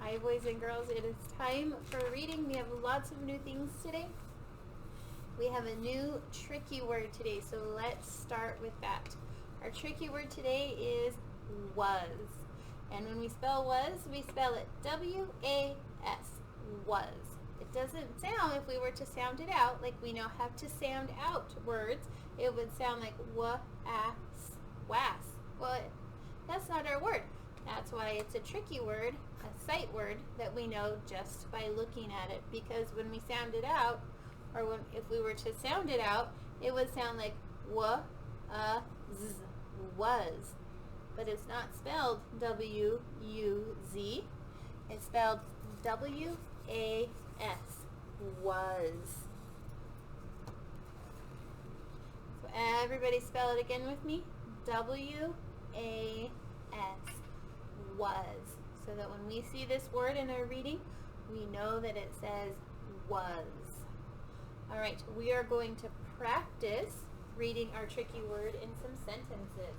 Hi boys and girls, it is time for reading. We have lots of new things today. We have a new tricky word today, so let's start with that. Our tricky word today is was. And when we spell was, we spell it W-A-S, was. It doesn't sound, if we were to sound it out, like we know how to sound out words, it would sound like wa-as, was. Well, that's not our word. That's why it's a tricky word, a sight word that we know just by looking at it. Because when we sound it out, or if we were to sound it out, it would sound like was. But it's not spelled W-U-Z. It's spelled W-A-S, was. So everybody spell it again with me. W-A-S, was. So that when we see this word in our reading, we know that it says was. All right, we are going to practice reading our tricky word in some sentences.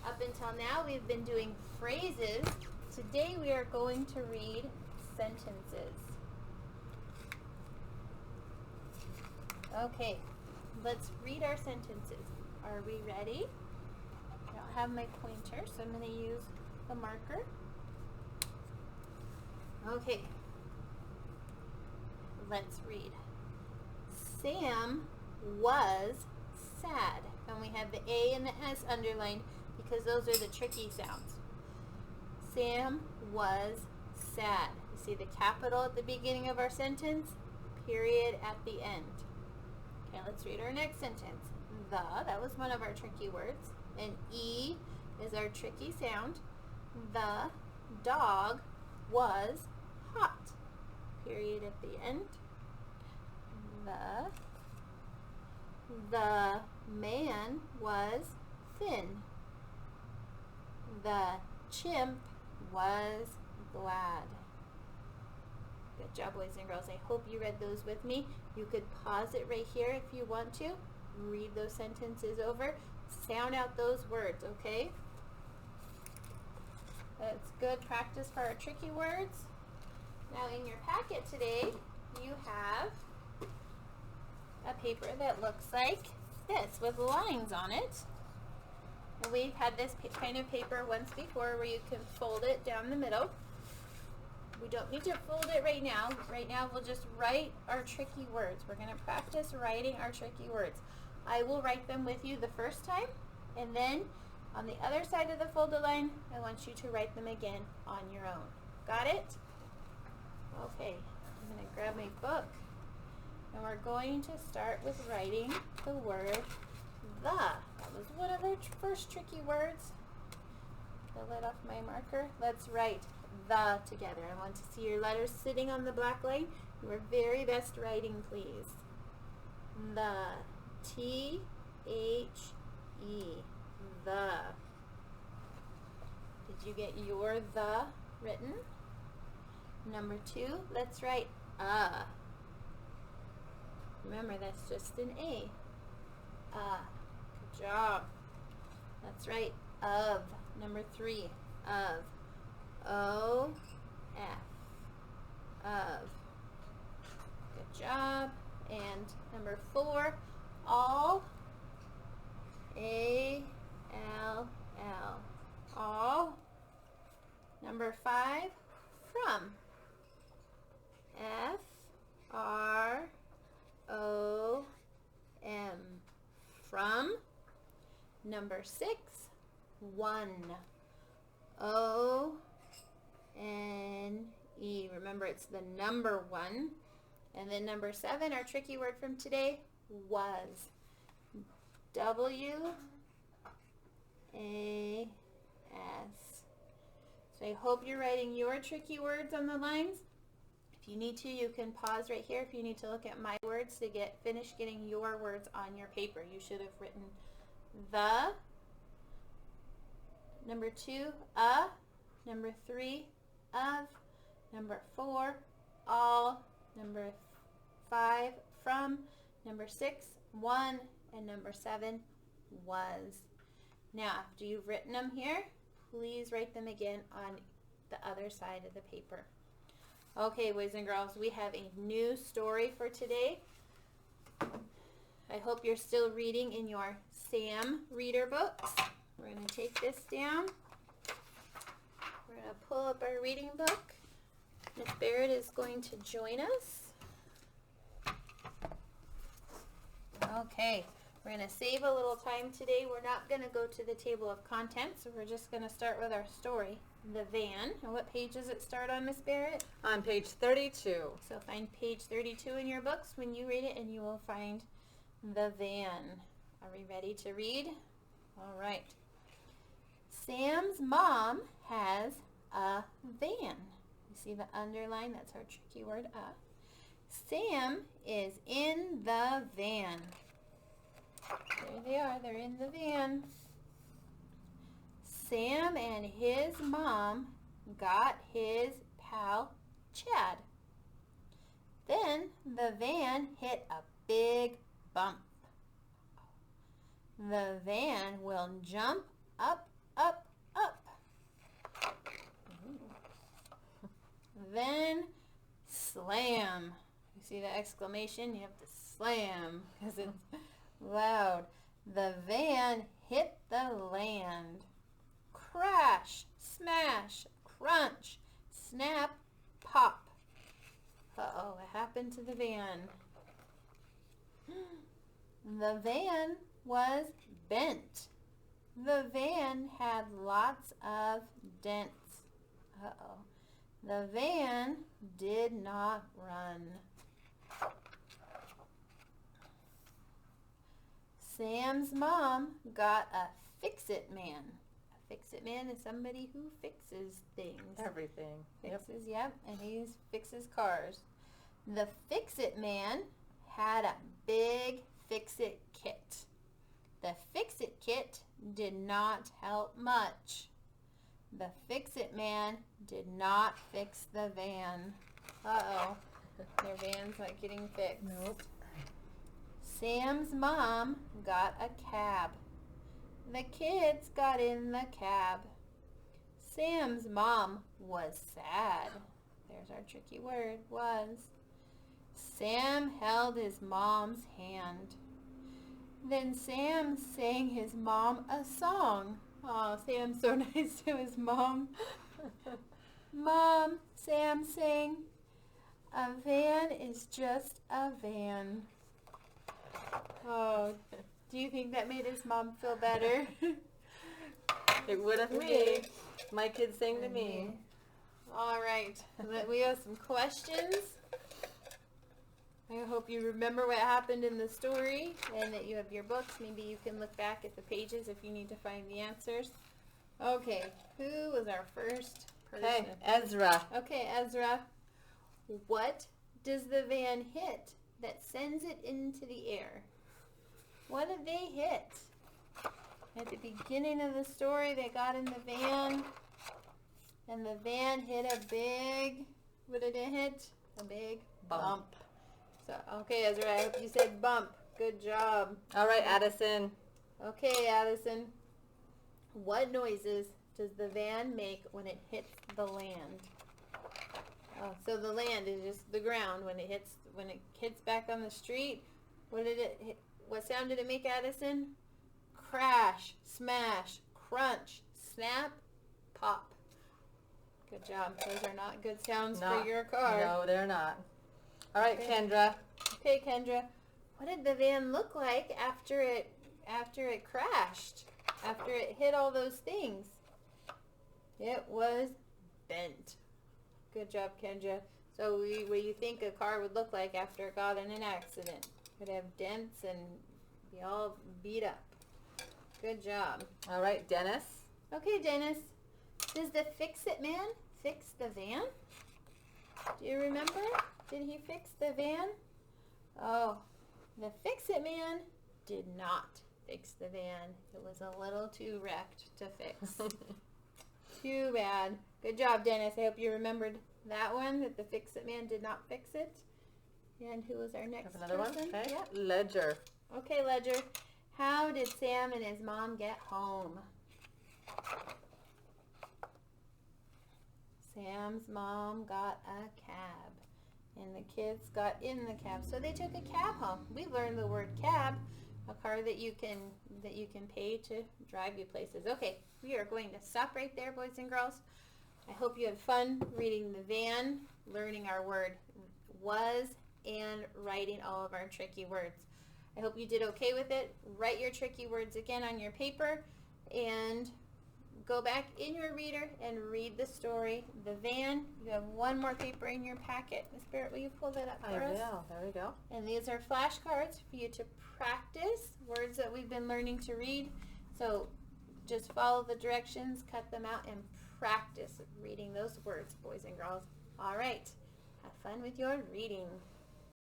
Up until now, we've been doing phrases. Today, we are going to read sentences. Okay, let's read our sentences. Are we ready? I don't have my pointer, so I'm going to use the marker. Okay, let's read. Sam was sad. And we have the A and the S underlined because those are the tricky sounds. Sam was sad. You see the capital at the beginning of our sentence, period at the end. Okay, let's read our next sentence. That was one of our tricky words. And E is our tricky sound. The dog was hot. Period at the end. The man was thin. The chimp was glad. Good job, boys and girls. I hope you read those with me. You could pause it right here if you want to. Read those sentences over. Sound out those words, okay? That's good practice for our tricky words. Now in your packet today, you have a paper that looks like this with lines on it. And we've had this kind of paper once before where you can fold it down the middle. We don't need to fold it right now. Right now we'll just write our tricky words. We're going to practice writing our tricky words. I will write them with you the first time, and then on the other side of the folded line, I want you to write them again on your own. Got it? Okay, I'm going to grab my book. And we're going to start with writing the word the. That was one of our first tricky words. I'll let off my marker. Let's write the together. I want to see your letters sitting on the black line. Your very best writing, please. The. T-H-E. The. Did you get your the written? Number 2, let's write Remember, that's just an A. Good job. That's right. Of. Number 3. Of. O-F. Of. Good job. And number 4. All. A-L-L. All. Number 5. From. F-R-O-M. From. Number 6. One. O-N-E. Remember, it's the number 1. And then number 7, our tricky word from today, was. W-A-S. So I hope you're writing your tricky words on the lines. If you need to, you can pause right here if you need to look at my words to finish getting your words on your paper. You should have written the. Number 2, a. Number 3, of. Number 4, all. Number 5, from. Number 6, one. And number 7, was. Now, after you've written them here, please write them again on the other side of the paper. Okay, boys and girls, we have a new story for today. I hope you're still reading in your Sam reader books. We're going to take this down. We're going to pull up our reading book. Miss Barrett is going to join us. Okay, we're going to save a little time today. We're not going to go to the table of contents, so we're just going to start with our story, The Van. And what page does it start on, Miss Barrett? On page 32. So find page 32 in your books when you read it, and you will find The Van. Are we ready to read? All right. Sam's mom has a van. You see the underline? That's our tricky word, a. Sam is in the van. There they are. They're in the van. Sam and his mom got his pal Chad. Then the van hit a big bump. The van will jump up, up, up. Then slam. You see the exclamation? You have to slam because it's loud. The van hit the land. Crash, smash, crunch, snap, pop. Uh-oh, what happened to the van? The van was bent. The van had lots of dents. Uh-oh. The van did not run. Sam's mom got a fix-it man. A fix-it man is somebody who fixes things. Everything. Fixes, yep, and he fixes cars. The fix-it man had a big fix-it kit. The fix-it kit did not help much. The fix-it man did not fix the van. Uh-oh, their van's not getting fixed. Nope. Sam's mom got a cab. The kids got in the cab. Sam's mom was sad. There's our tricky word, was. Sam held his mom's hand. Then Sam sang his mom a song. Oh, Sam's so nice to his mom. Mom, Sam sang, a van is just a van. Oh, do you think that made his mom feel better? It would have me. My kids sang to me. All right, we have some questions. I hope you remember what happened in the story and that you have your books. Maybe you can look back at the pages if you need to find the answers. Okay, who was our first person? Okay, Ezra. Okay, Ezra. What does the van hit that sends it into the air? What did they hit? At the beginning of the story, they got in the van, and the van hit a big, what did it hit? A big bump. So, okay, Ezra, I hope you said bump. Good job. All right, Addison. Okay, Addison. What noises does the van make when it hits the land? Oh, so the land is just the ground when it hits back on the street. What did it hit? What sound did it make, Addison? Crash, smash, crunch, snap, pop. Good job. Those are not good sounds for your car. No, they're not. All right, Okay. Kendra. Okay, Kendra. What did the van look like after it crashed? After it hit all those things? It was bent. Good job, Kendra. So what do you think a car would look like after it got in an accident? It would have dents and be all beat up. Good job. All right, Dennis. Okay, Dennis. Does the fix-it man fix the van? Do you remember? Did he fix the van? Oh, the fix-it man did not fix the van. It was a little too wrecked to fix. Too bad. Good job, Dennis. I hope you remembered that one, that the fix-it man did not fix it. And who was our next Have another person? one? Okay. Yep. Ledger. Okay, Ledger. How did Sam and his mom get home? Sam's mom got a cab, and the kids got in the cab. So they took a cab home. We learned the word cab, a car that you can pay to drive you places. Okay, we are going to stop right there, boys and girls. I hope you had fun reading the van, learning our word was, and writing all of our tricky words. I hope you did okay with it. Write your tricky words again on your paper and go back in your reader and read the story, The Van. You have one more paper in your packet. Miss Barrett, will you pull that up for I us? will. There we go. And these are flashcards for you to practice words that we've been learning to read. So just follow the directions, cut them out, and practice reading those words, boys and girls. All right. Have fun with your reading.